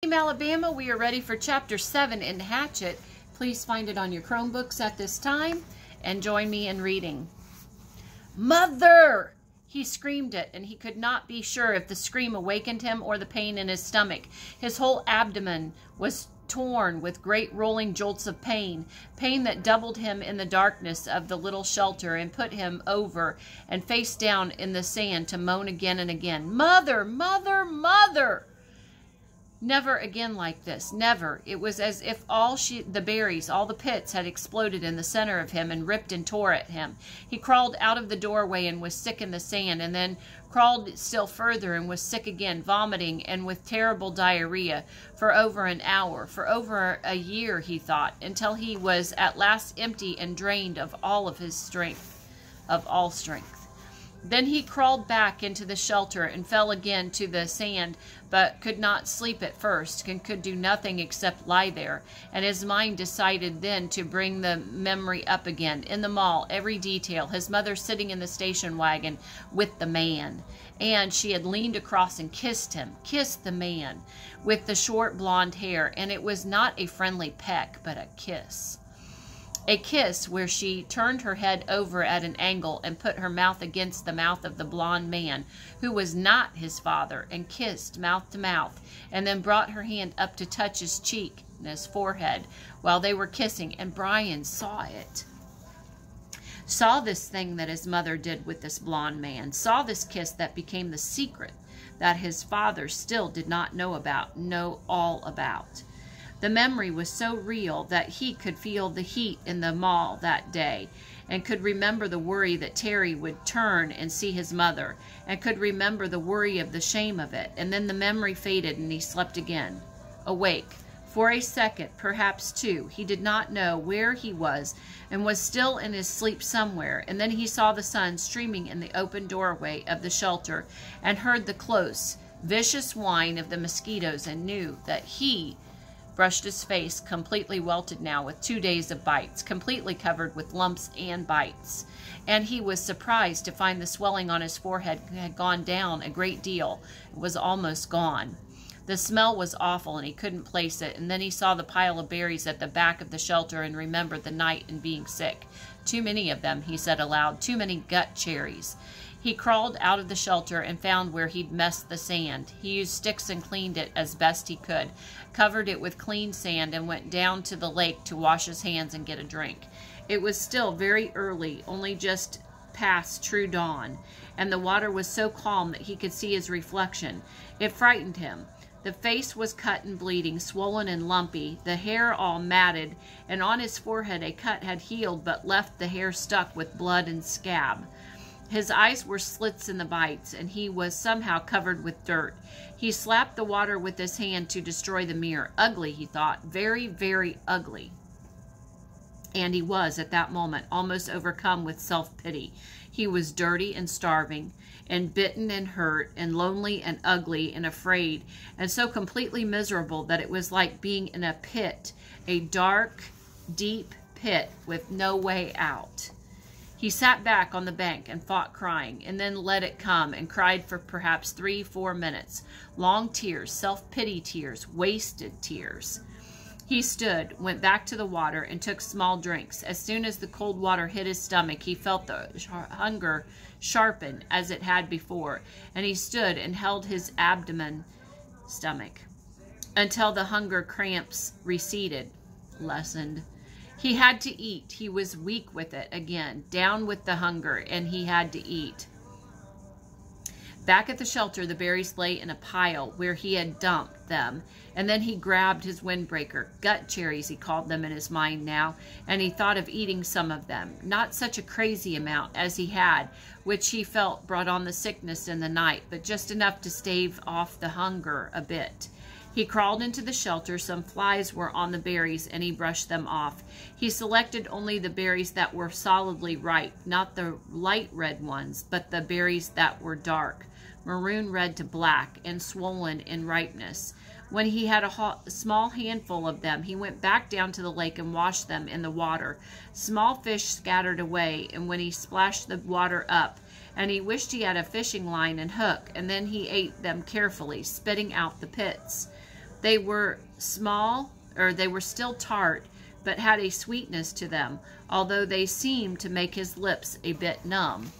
Alabama, we are ready for Chapter 7 in Hatchet. Please find it on your Chromebooks at this time and join me in reading. Mother! He screamed it, and he could not be sure if the scream awakened him or the pain in his stomach. His whole abdomen was torn with great rolling jolts of pain that doubled him in the darkness of the little shelter and put him over and face down in the sand to moan again and again, "Mother, mother, mother!" Never again like this, never. It was as if all the berries, all the pits had exploded in the center of him and ripped and tore at him. He crawled out of the doorway and was sick in the sand, and then crawled still further and was sick again, vomiting and with terrible diarrhea for over an hour, for over a year, he thought, until he was at last empty and drained of all of his strength, of all strength. Then he crawled back into the shelter and fell again to the sand, but could not sleep at first and could do nothing except lie there. And his mind decided then to bring the memory up again. In the mall, every detail, his mother sitting in the station wagon with the man. And she had leaned across and kissed him, kissed the man with the short blonde hair. And it was not a friendly peck, but a kiss. A kiss where she turned her head over at an angle and put her mouth against the mouth of the blond man, who was not his father, and kissed mouth to mouth, and then brought her hand up to touch his cheek and his forehead while they were kissing, and Brian saw it. Saw this thing that his mother did with this blond man, saw this kiss that became the secret that his father still did not know all about. The memory was so real that he could feel the heat in the mall that day, and could remember the worry that Terry would turn and see his mother, and could remember the worry of the shame of it. And then the memory faded, and he slept again, awake. For a second, perhaps two, he did not know where he was, and was still in his sleep somewhere. And then he saw the sun streaming in the open doorway of the shelter, and heard the close, vicious whine of the mosquitoes, and knew that he brushed his face, completely welted now with 2 days of bites, completely covered with lumps and bites. And he was surprised to find the swelling on his forehead had gone down a great deal. It was almost gone. The smell was awful, and he couldn't place it. And then he saw the pile of berries at the back of the shelter and remembered the night and being sick. "Too many of them," he said aloud, "too many gut cherries." He crawled out of the shelter and found where he'd messed the sand. He used sticks and cleaned it as best he could, covered it with clean sand, and went down to the lake to wash his hands and get a drink. It was still very early, only just past true dawn, and the water was so calm that he could see his reflection. It frightened him. The face was cut and bleeding, swollen and lumpy, the hair all matted, and on his forehead a cut had healed but left the hair stuck with blood and scab. His eyes were slits in the bites, and he was somehow covered with dirt. He slapped the water with his hand to destroy the mirror. Ugly, he thought, very, very ugly. And he was, at that moment, almost overcome with self-pity. He was dirty and starving, and bitten and hurt, and lonely and ugly and afraid, and so completely miserable that it was like being in a pit, a dark, deep pit with no way out. He sat back on the bank and fought crying, and then let it come, and cried for perhaps 3-4 minutes. Long tears, self-pity tears, wasted tears. He stood, went back to the water, and took small drinks. As soon as the cold water hit his stomach, he felt the hunger sharpen as it had before, and he stood and held his stomach, until the hunger cramps receded, lessened. He had to eat. He was weak with it again, down with the hunger, and he had to eat. Back at the shelter, the berries lay in a pile where he had dumped them, and then he grabbed his windbreaker. Gut cherries, he called them in his mind now, and he thought of eating some of them. Not such a crazy amount as he had, which he felt brought on the sickness in the night, but just enough to stave off the hunger a bit. He crawled into the shelter. Some flies were on the berries, and he brushed them off. He selected only the berries that were solidly ripe, not the light red ones, but the berries that were dark, maroon red to black, and swollen in ripeness. When he had a small handful of them, he went back down to the lake and washed them in the water. Small fish scattered away, and when he splashed the water up, and he wished he had a fishing line and hook, and then he ate them carefully, spitting out the pits. They were small, or they were still tart, but had a sweetness to them, although they seemed to make his lips a bit numb.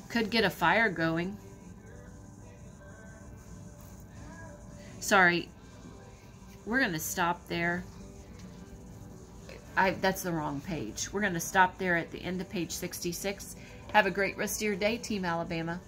Could get a fire going. Sorry, we're going to stop there. That's the wrong page. We're going to stop there at the end of page 66. Have a great rest of your day, Team Alabama.